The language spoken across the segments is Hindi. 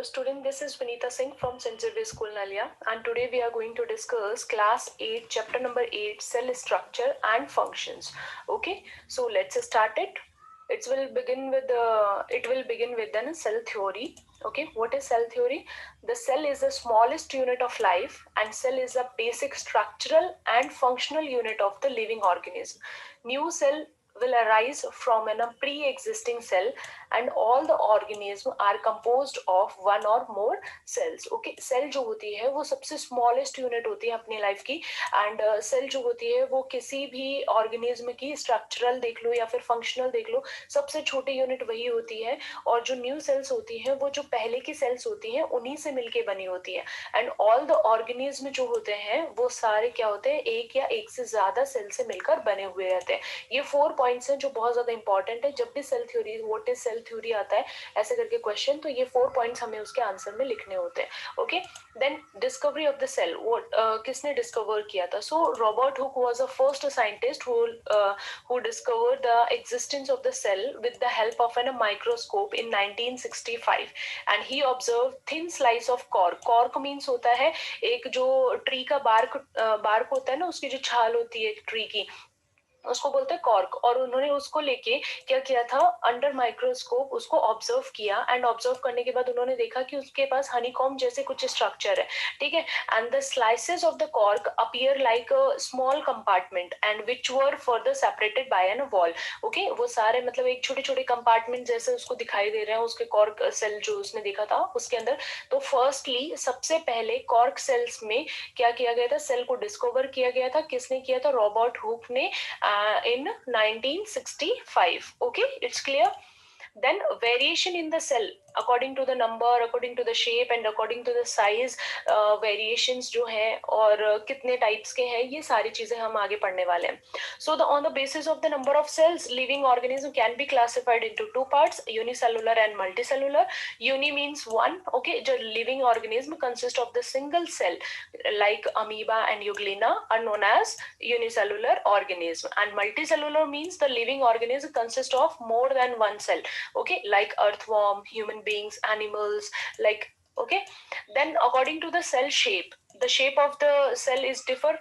Hello student, this is Vinita Singh from St. Xavier School Nalia, and today we are going to discuss class 8 chapter number 8 cell structure and functions. Okay, so let's start it. It will begin with then cell theory. Okay, what is cell theory? The cell is the smallest unit of life, and cell is a basic structural and functional unit of the living organism. New cell will arise from a pre-existing cell, and all the organism are composed of one or more cells. Okay, cell जो होती है वो सबसे smallest unit होती है अपनी life की, and cell जो होती है वो किसी भी organism की structural देख लो या फिर functional देख लो, सबसे छोटी unit वही होती है. और जो new cells होती है वो जो पहले की cells होती हैं उन्हीं से मिलके बनी होती है. and all the organism जो होते हैं वो सारे क्या होते हैं, एक या एक से ज्यादा cell से मिलकर बने हुए रहते हैं. ये 4 पॉइंट्स हैं जो बहुत ज्यादा इंपॉर्टेंट है. जब भी cell theory, what is cell theory आता है ऐसे करके क्वेश्चन, तो ये 4 पॉइंट्स हमें उसके आंसर में लिखने होते हैं. Okay, then discovery of the cell, वो किसने डिस्कवर किया था? So Robert Hooke was the first scientist who discovered the existence of the cell with the help of an microscope in 1965, and he observe thin slice of cork. Cork means होता है एक जो ट्री का बार्क होता है ना, उसकी जो छाल होती है ट्री की, उसको बोलते हैं कॉर्क. और उन्होंने उसको लेके क्या किया था, अंडर माइक्रोस्कोप उसको ऑब्जर्व किया, एंड ऑब्जर्व करने के बाद उन्होंने देखा कि उसके पास हनीकॉम जैसे कुछ स्ट्रक्चर है. ठीक है, and the slices of the cork appear like a small compartment and which were further separated by an wall. Okay, वो सारे मतलब एक छोटे छोटे कंपार्टमेंट जैसे उसको दिखाई दे रहे हैं उसके कॉर्क सेल जो उसने देखा था उसके अंदर. तो फर्स्टली सबसे पहले कॉर्क सेल्स में क्या किया गया था, सेल को डिस्कवर किया गया था. किसने किया था? रॉबर्ट हुक ने in 1965. Okay, it's clear. Then variation in the cell according to the number, according to the shape and according to the size, variations जो है और कितने types के हैं, ये सारी चीजें हम आगे पढ़ने वाले हैं. So on the basis of the number of cells, living organism can be classified into two parts, unicellular and multicellular. Uni means one. Okay, जो living organism consist of the single cell like amoeba and euglena are known as unicellular organism, and multicellular means the living organism consist of more than one cell. Okay, like earthworm, human beings, animals, like. Okay, then according to the cell shape, the shape of the cell is differ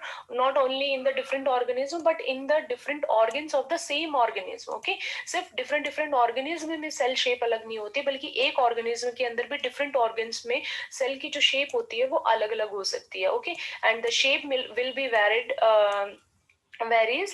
not only in the different organism but in the different organs of the same organism. Okay, सिर्फ different organism में cell shape अलग नहीं होती, बल्कि एक organism के अंदर भी different organs में cell की जो shape होती है वो अलग अलग हो सकती है. Okay, and the shape will be varies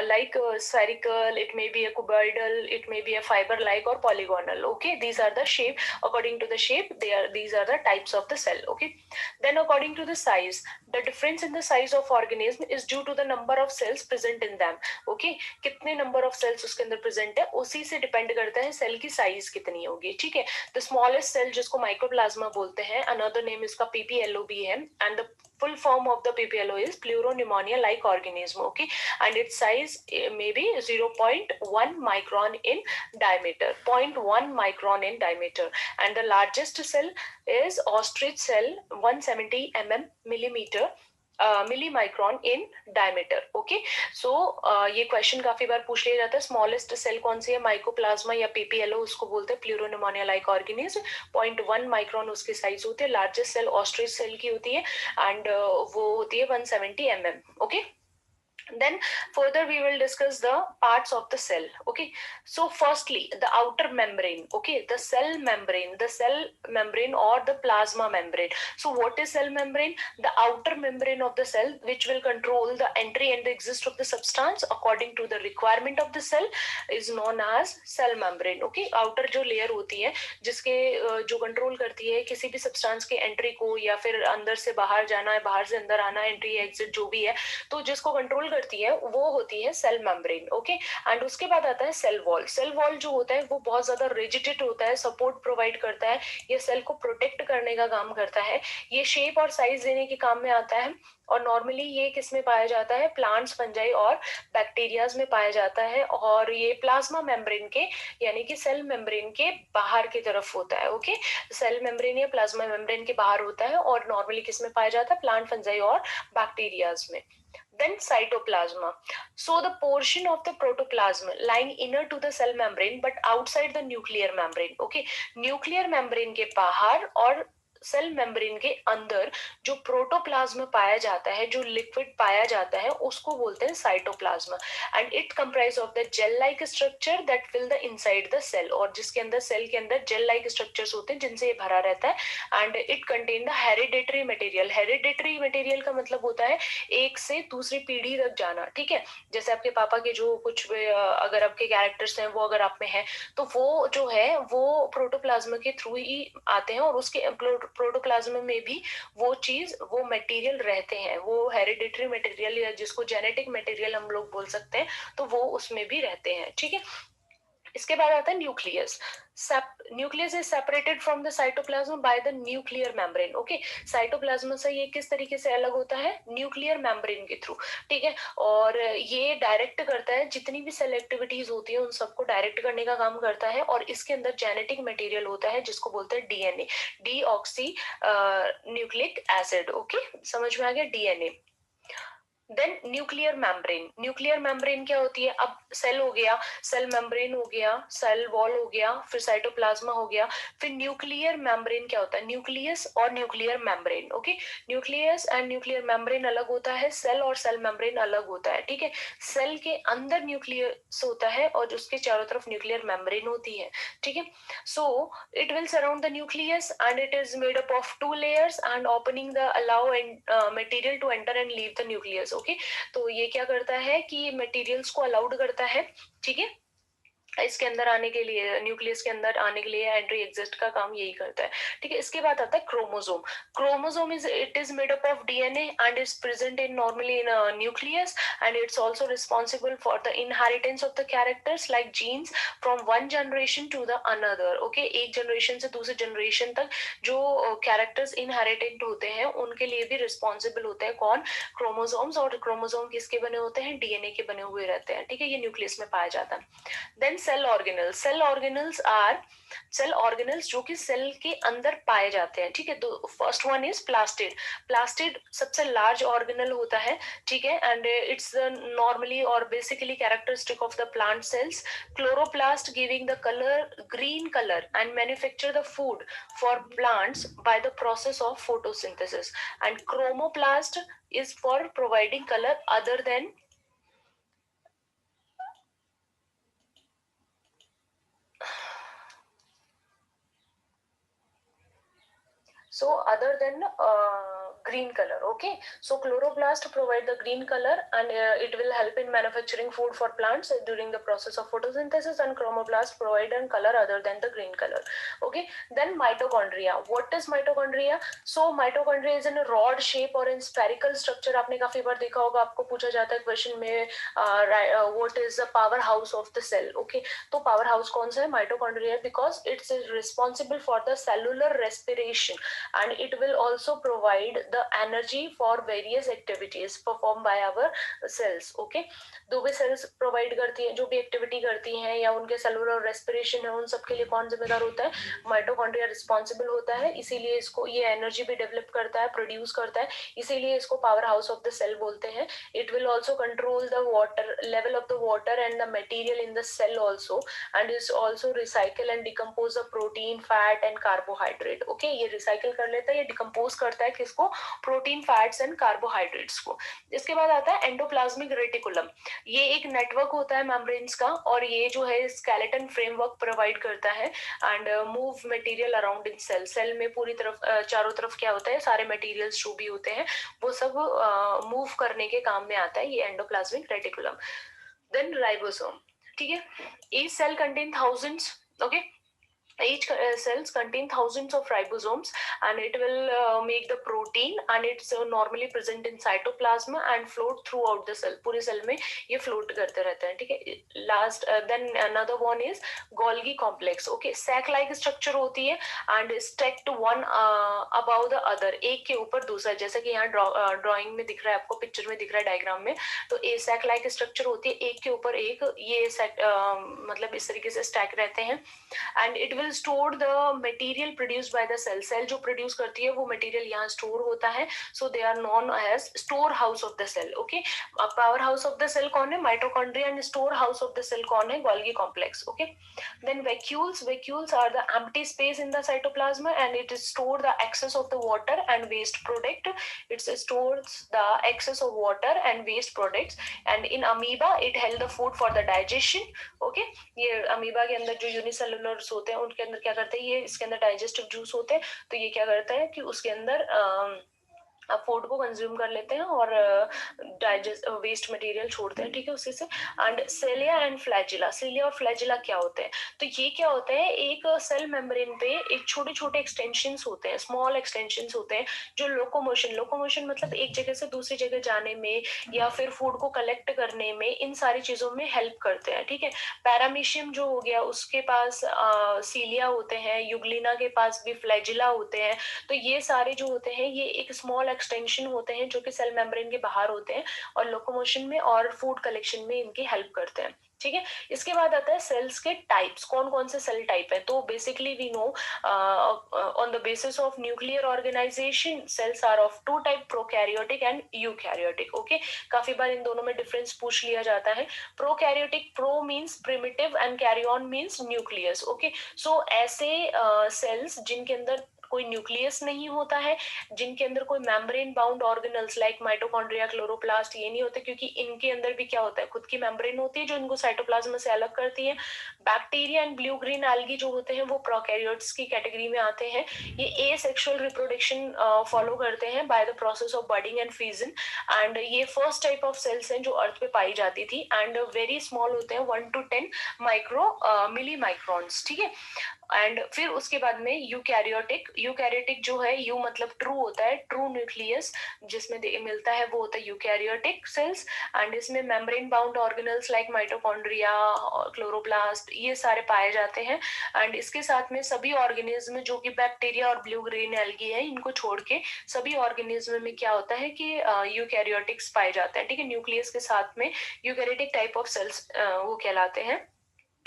like spherical, it may be a cuboidal, it may be a fiber like or polygonal. Okay, these are the shape. According to the shape, these are the types of the cell. Okay, then according to the size, the difference in the size of organism is due to the number of cells present in them. Okay, कितने number of cells उसके अंदर present है उसी से depend करता है cell की size कितनी होगी. ठीक है, the smallest cell जिसको mycoplasma बोलते हैं, another name इसका PPLO भी है, and the full form of the PPLO is pleuropneumonia like organism. Okay, and its size may be 0.1 micron in diameter, 0.1 micron in diameter, and the largest cell is ostrich cell, 170 millimeter millimicron in diameter. Okay, so ये क्वेश्चन काफी बार पूछ लिया जाता है. स्मॉलेस्ट सेल कौन सी है? माइकोप्लाज्मा या पीपीएलओ उसको बोलते हैं, प्लूरोनिमोनिया लाइक ऑर्गेनिज्म. 0.1 माइक्रॉन उसकी साइज होती है. लार्जेस्ट सेल ऑस्ट्रिच सेल की होती है, एंड वो होती है 170 okay, then further we will discuss the parts of the cell. Okay, so firstly the outer membrane. Okay, the cell membrane or the plasma membrane. So what is cell membrane? The outer membrane of the cell which will control the entry and the exist of the substance according to the requirement of the cell is known as cell membrane. Okay, outer जो layer होती है जिसके जो कंट्रोल करती है किसी भी सब्सटेंस के एंट्री को, या फिर अंदर से बाहर जाना है, बाहर से अंदर आना, एंट्री एग्जिट जो भी है, तो जिसको कंट्रोल करती है वो होती है सेल मेम्ब्रेन. ओके, एंड उसके बाद आता है सेल वॉल. सेल वॉल जो होता है वो बहुत ज्यादा रिजिड होता है, सपोर्ट प्रोवाइड करता है, ये सेल को प्रोटेक्ट करने का काम करता है, ये शेप और साइज देने के काम में आता है. और नॉर्मली ये किस में पाया जाता है? प्लांट्स, फंजाई और बैक्टीरियाज में पाया जाता है, और ये प्लाज्मा मेम्ब्रेन के यानी कि सेल मेम्ब्रेन के बाहर की तरफ होता है. ओके, सेल मेम्ब्रेन या प्लाज्मा मेम्ब्रेन के बाहर होता है, और नॉर्मली किस में पाया जाता है? प्लांट, फंजाई और बैक्टीरियाज में. Then cytoplasma. So the portion of the protoplasm lying inner to the cell membrane but outside the nuclear membrane. Okay, nuclear membrane के बाहर और सेल मेम्ब्रेन के अंदर जो प्रोटोप्लाज्म पाया जाता है, जो लिक्विड पाया जाता है, उसको बोलते हैं cytoplasm. And it comprise of the gel like structure that fill the inside the cell, और जिसके अंदर सेल के अंदर जेल लाइक स्ट्रक्चर्स होते हैं जिनसे ये भरा रहता है. And it contain the hereditary material. Hereditary material का मतलब होता है एक से दूसरी पीढ़ी तक जाना. ठीक है, जैसे आपके पापा के जो कुछ अगर आपके कैरेक्टर्स हैं वो अगर आप में है तो वो जो है वो प्रोटोप्लाज्म के थ्रू ही आते हैं, और उसके प्रोटोप्लाज्म में भी वो चीज, वो मटेरियल रहते हैं, वो हेरिडिटरी मटेरियल या जिसको जेनेटिक मटेरियल हम लोग बोल सकते हैं, तो वो उसमें भी रहते हैं. ठीक है, इसके बाद आता है nucleus. Nucleus is separated from the cytoplasm by the nuclear membrane. Okay, cytoplasm से ये किस तरीके से अलग होता है? न्यूक्लियर मेम्ब्रेन के थ्रू. ठीक है, और ये डायरेक्ट करता है जितनी भी सेल एक्टिविटीज होती है उन सबको डायरेक्ट करने का काम करता है, और इसके अंदर जेनेटिक मटेरियल होता है जिसको बोलते हैं DNA, deoxy nucleic acid. Okay, समझ में आ गया? DNA. Then nuclear membrane. Nuclear membrane क्या होती है? अब सेल हो गया, सेल मेम्ब्रेन हो गया, सेल वॉल हो गया, फिर साइटोप्लाज्मा हो गया, फिर न्यूक्लियर मेम्ब्रेन क्या होता है? न्यूक्लियस और nuclear membrane. Okay, nucleus and nuclear membrane अलग होता है, सेल और सेल मेम्ब्रेन अलग होता है. ठीक है, सेल के अंदर न्यूक्लियस होता है और उसके चारों तरफ न्यूक्लियर मेम्ब्रेन होती है. ठीक है, so it will surround the nucleus and it is made up of two layers and opening the allow material to enter and leave the nucleus. Okay, तो ये क्या करता है कि मटेरियल्स को अलाउड करता है. ठीक है, इसके अंदर आने के लिए, न्यूक्लियस के अंदर आने के लिए एंट्री एग्जिस्ट का काम यही करता है. ठीक है, इसके बाद आता है chromosome. Chromosome is made up of DNA and is present in normally in nucleus, and it's also responsible for the inheritance of the characters like genes from one generation to the another. Okay, एक जनरेशन से दूसरे जनरेशन तक जो कैरेक्टर्स इनहेरिटेड होते हैं उनके लिए भी रिस्पॉन्सिबल होते हैं कौन? क्रोमोसोम्स. और क्रोमोसोम किसके बने होते हैं? डीएनए के बने हुए रहते हैं. ठीक है, ये न्यूक्लियस में पाया जाता है. Then cell organelles. Cell organelles are cell organelles जो कि सेल के अंदर पाए जाते हैं. ठीक है, तो first one is plastid. Plastid सबसे लार्ज ऑर्गेनल होता है. ठीक है, एंड इट्स नॉर्मली और basically characteristic of the plant cells. Chloroplast giving the colour green colour and manufacture the food for plants by the process of photosynthesis. And chromoplast is for providing color other than green color. Okay, so chloroplast provide the green color and it will help in manufacturing food for plants during the process of photosynthesis, and chromoplast provide a color other than the green color. Okay, then mitochondria. What is mitochondria? So mitochondria is in a rod shape or in spherical structure. आपने काफी बार देखा होगा, आपको पूछा जाता है क्वेश्चन में what is the power house of the cell. Okay, तो power house कौन सा है? mitochondria, because it's responsible for the cellular respiration and it will also provide the energy for various activities performed by our cells. Okay, जो भी cells provide करती हैं, जो भी activity करती हैं या उनके cellular respiration है, उन सब के लिए कौन जिम्मेदार होता है? माइटोकॉन्ड्रिया रिस्पॉन्सिबल होता है. इसीलिए इसको ये एनर्जी भी डेवलप करता है, प्रोड्यूस करता है, इसीलिए इसको power house of the cell बोलते हैं. It will also control the water level of the water and the material in the cell also, and is also recycle and decompose the protein, fat and carbohydrate. Okay, ये रिसाइकल कर लेता है, ये डिकम्पोज करता है किसको? प्रोटीन, फैट्स एंड कार्बोहाइड्रेट्स को. इसके बाद आता है एंडोप्लाज्मिक रेटिकुलम. ये एक नेटवर्क होता है मेम्ब्रेन्स का, और ये जो है स्केलेटन फ्रेमवर्क प्रोवाइड करता है and move material around in cell. Cell में पूरी तरफ चारों तरफ क्या होता है? सारे मटेरियल्स जो भी होते हैं वो सब मूव करने के काम में आता है ये एंडोप्लाज्मिक रेटिकुलम. Then ribosome. ठीक है, each cell contain thousands. Okay, each cells contain thousands of ribosomes and it will make the protein, and it's normally present in cytoplasm and float throughout the cell. पूरे सेल में ये float करते रहते हैं. ठीक है, last then another one is Golgi complex. Okay, sac like structure होती है and stacked one above the other, एक के ऊपर दूसरा. जैसे कि यहाँ ड्राइंग में दिख रहा है, आपको पिक्चर में दिख रहा है, डायग्राम में, तो ए सैक लाइक स्ट्रक्चर होती है, एक के ऊपर एक ये मतलब इस तरीके से स्टैक रहते हैं. And it will will store the material produced by the cell. Cell जो produce करती है वो material यहाँ store होता है, so they are known as storehouse of the cell. Okay, power house of the cell कौन है? Mitochondria. and storehouse of the cell कौन है? Golgi complex. Okay, then vacuoles. Vacuoles are the empty space in the cytoplasm and it store the excess of the water and waste product. It stores the excess of water and waste products. And in amoeba it held the food for the digestion. Okay, ये अमीबा के अंदर जो यूनिसेलुलर्स होते हैं उनके अंदर क्या करते हैं, ये इसके अंदर डाइजेस्टिव जूस होते हैं, तो ये क्या करता है कि उसके अंदर फूड को कंज्यूम कर लेते हैं और डाइजेस्ट वेस्ट मटेरियल छोड़ते हैं, ठीक है, उसी से। And cilia and flagella. Cilia और फ्लैजिला क्या होते हैं? तो ये क्या होता है, एक सेल मेम्ब्रेन पे एक छोटे छोटे एक्सटेंशंस होते हैं, स्मॉल एक्सटेंशंस होते हैं, जो लोकोमोशन मतलब एक जगह से दूसरी जगह जाने में या फिर फूड को कलेक्ट करने में, इन सारी चीजों में हेल्प करते हैं, ठीक है। पैरामीशियम जो हो गया उसके पास सीलिया होते हैं, युग्लिना के पास भी फ्लैजिला होते हैं। तो ये सारे जो होते हैं ये एक स्मॉल एक्सटेंशन होते हैं जो कि सेल मेम्ब्रेन के बाहर होते हैं और लोकोमोशन में और फूड कलेक्शन में इनकी हेल्प करते हैं, ठीक है। इसके बाद आता है सेल्स के टाइप्स, कौन कौन से सेल टाइप है। तो basically we know on the basis of nuclear organization cells are of two type, prokaryotic and eukaryotic. Okay, काफी बार इन दोनों में डिफरेंस पूछ लिया जाता है। Prokaryotic, pro means primitive and karyon means nucleus. Okay, so ऐसे सेल्स जिनके अंदर कोई न्यूक्लियस नहीं होता है, जिनके अंदर कोई membrane bound organelles like mitochondria, chloroplast ये नहीं होते, क्योंकि इनके अंदर भी क्या होता है, खुद की मेम्ब्रेन होती है जो इनको साइटोप्लाज्म से अलग करती है। Bacteria and blue green algae जो होते हैं वो प्रोकैरियोट्स की कैटेगरी में आते हैं। ये एसेक्सुअल रिप्रोडक्शन फॉलो करते हैं by the process of budding and fusion. And ये फर्स्ट टाइप ऑफ सेल्स हैं जो अर्थ पे पाई जाती थी एंड वेरी स्मॉल होते हैं, 1 to 10 माइक्रो मिली माइक्रॉन्स, ठीक है। एंड फिर उसके बाद में यूकैरियोटिक। यूकैरियोटिक जो है, यू मतलब ट्रू होता है, ट्रू न्यूक्लियस जिसमें मिलता है वो होता है यूकैरियोटिक सेल्स। एंड इसमें membrane bound organelles like mitochondria, chloroplast ये सारे पाए जाते हैं। एंड इसके साथ में सभी ऑर्गेनिज्म जो कि बैक्टीरिया और ब्लू ग्रीन एल्गी है इनको छोड़ के सभी ऑर्गेनिज्म में क्या होता है कि यूकैरियोटिक्स पाए जाते हैं, ठीक है। न्यूक्लियस के साथ में यूकैरियोटिक टाइप ऑफ सेल्स वो कहलाते हैं।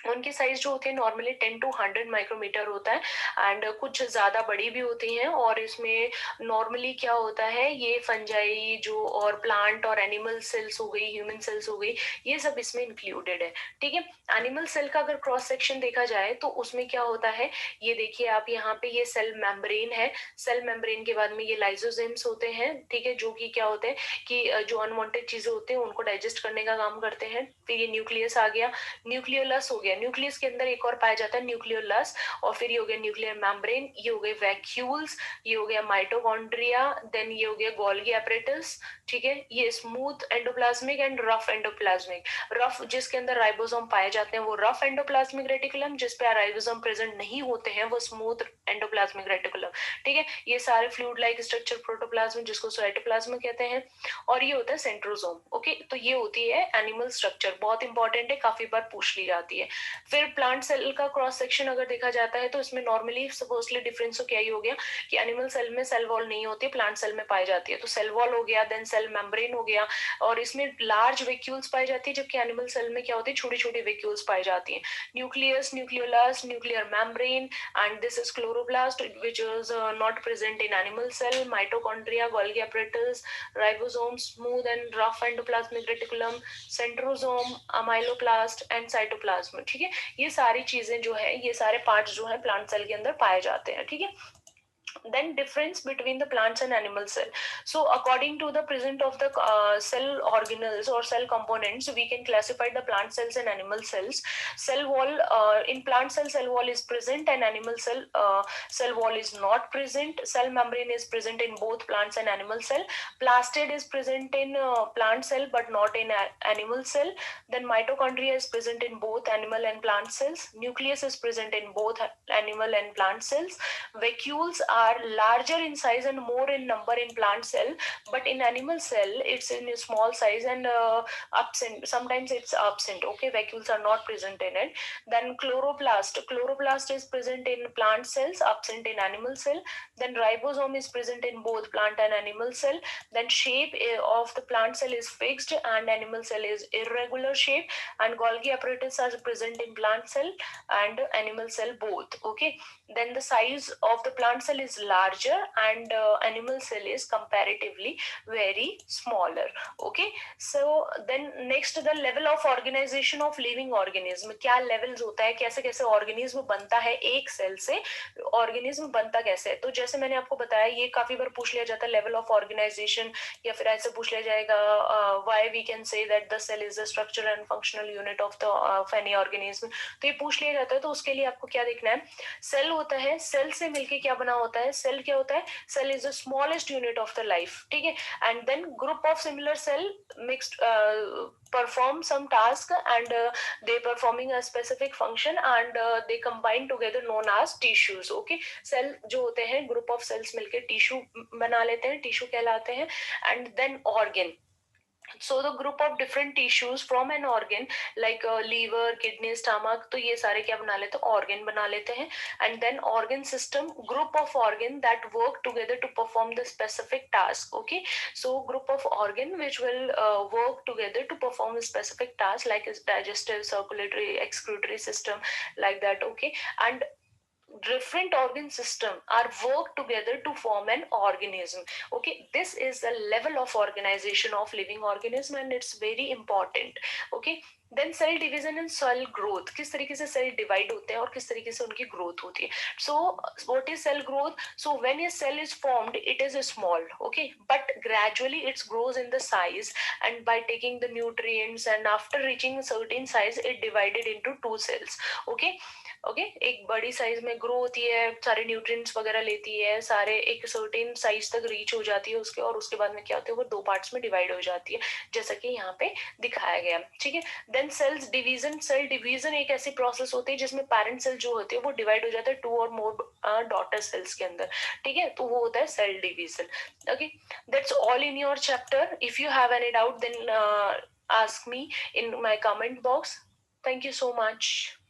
उनकी साइज जो होती है नॉर्मली 10 to 100 माइक्रोमीटर होता है एंड कुछ ज्यादा बड़ी भी होती हैं। और इसमें नॉर्मली क्या होता है, ये फंजाई जो और प्लांट और एनिमल सेल्स हो गई, ह्यूमन सेल्स हो गई, ये सब इसमें इंक्लूडेड है, ठीक है। एनिमल सेल का अगर क्रॉस सेक्शन देखा जाए तो उसमें क्या होता है, ये देखिए आप यहाँ पे, ये सेल मेम्ब्रेन है। सेल मेम्ब्रेन के बाद में ये लाइजोजेम्स होते हैं, ठीक है, जो कि क्या होते हैं कि जो अनवांटेड चीजें होती हैं उनको डाइजेस्ट करने का काम करते हैं। फिर ये न्यूक्लियस आ गया, न्यूक्लियोलस हो गया, न्यूक्लियस के अंदर एक और पाया जाता है न्यूक्लियोलस। और फिर ये हो गया न्यूक्लियर मेम्ब्रेन, ये हो गए वैक्यूल्स, ये हो गया माइटोकॉन्ड्रिया, देन ये हो गया गोल्गी एपरेटस, ठीक है। ये smooth endoplasmic and rough endoplasmic. Rough जिसके अंदर राइबोसोम पाए जाते हैं वो रफ एंडोप्लाज्मिक रेटिकुलम, जिसपे राइबोसोम प्रेजेंट नहीं होते हैं वो स्मूथ एंडोप्लाज्मिक रेटिकुलम, ठीक है। ये सारे फ्लूइड लाइक स्ट्रक्चर प्रोटोप्लाज्म जिसको साइटोप्लाज्म कहते हैं। और ये होता है सेंट्रोसोम। ओके, तो ये होती है एनिमल स्ट्रक्चर, बहुत इंपॉर्टेंट है, काफी बार पूछ ली जाती है। फिर प्लांट सेल का क्रॉस सेक्शन अगर देखा जाता है तो इसमें नॉर्मली सपोजली डिफरेंस तो क्या ही हो गया कि एनिमल सेल में सेल वॉल नहीं होती, प्लांट सेल में पाई जाती है। तो सेल वॉल हो गया, देन सेल मेम्ब्रेन हो गया, और इसमें लार्ज वेक्यूल्स पाई जाती है, जबकि एनिमल सेल में क्या होती है, छोटी छोटी वेक्यूल्स पाई जाती है। Nucleus, nucleolus, nuclear membrane, and this is chloroplast which is not present in animal cell, mitochondria, Golgi apparatus, ribosome, smooth and rough endoplasmic reticulum, centrosome, amyloplast and cytoplasm, ठीक है। ये सारी चीजें जो है, ये सारे पार्ट्स जो है प्लांट सेल के अंदर पाए जाते हैं, ठीक है। Then difference between the plants and animal cell. So according to the present of the cell organelles or cell components, we can classify the plant cells and animal cells. Cell wall, in plant cell wall is present, and animal cell wall is not present. Cell membrane is present in both plants and animal cell. Plastid is present in plant cell but not in animal cell. Then mitochondria is present in both animal and plant cells. Nucleus is present in both animal and plant cells. Vacuoles are larger in size and more in number in plant cell, but in animal cell it's in a small size and absent. Sometimes it's absent. Okay, vacuoles are not present in it. Then chloroplast is present in plant cells, absent in animal cell. Then ribosome is present in both plant and animal cell. Then shape of the plant cell is fixed and animal cell is irregular shape. And Golgi apparatus are present in plant cell and animal cell both. Okay, then the size of the plant cell is larger and animal cell is comparatively very smaller. Okay, so then next the level of organization of living organism. क्या levels होता है, कैसे कैसे organism बनता है एक cell से, organism बनता कैसे है. तो जैसे मैंने आपको बताया, ये काफी बार पूछ लिया जाता है level of organization, या फिर ऐसे पूछ लिया जाएगा why we can say that the cell is the structural and functional unit of the any organism. तो ये पूछ लिया जाता है. तो उसके लिए आपको क्या देखना है, सेल होता है, सेल से मिलके क्या बना होता है, सेल क्या होता है, cell is the smallest unit of the life. ठीक है, and then group of similar cell mixed perform some task and they performing a specific function and they combine together known as tissues. Okay, cell जो होते हैं, ग्रुप ऑफ सेल्स मिलके टिश्यू बना लेते हैं, टिश्यू कहलाते हैं. And then organ, so the group of different tissues from an organ like liver, kidney, stomach, तो ये सारे क्या बना लेते हैं, organ बना लेते हैं. And then organ system, group of organ that work together to perform the specific task. Okay, so group of organ which will work together to perform a specific task like is digestive, circulatory, excretory system, like that. Okay, and different organ system are work together to form an organism. Okay, this is the level of organization of living organism and it's very important. Okay, then cell division and cell growth, किस तरीके से सेल डिवाइड होते हैं और किस तरीके से उनकी ग्रोथ होती है. So what is cell growth, so when a cell is formed it is small. Okay, but gradually its grows in the size and by taking the nutrients and after reaching certain size it divided into two cells. Okay, okay, एक बड़ी साइज में ग्रो होती है, सारे न्यूट्रिएंट्स वगैरह लेती है, सारे एक सर्टेन साइज तक रीच हो जाती है उसके, और उसके बाद में क्या होता है, वो दो पार्ट्स में डिवाइड हो जाती है जैसा कि यहाँ पे दिखाया गया. ठीक है, then cells division, cell division एक ऐसी प्रोसेस होती है जिसमें पेरेंट सेल जो होती है वो डिवाइड हो जाता है टू और मोर डॉटर सेल्स के अंदर. ठीक है, तो वो होता है cell division. Okay, that's all in your chapter. If you have any doubt then ask me in my comment box. Thank you so much.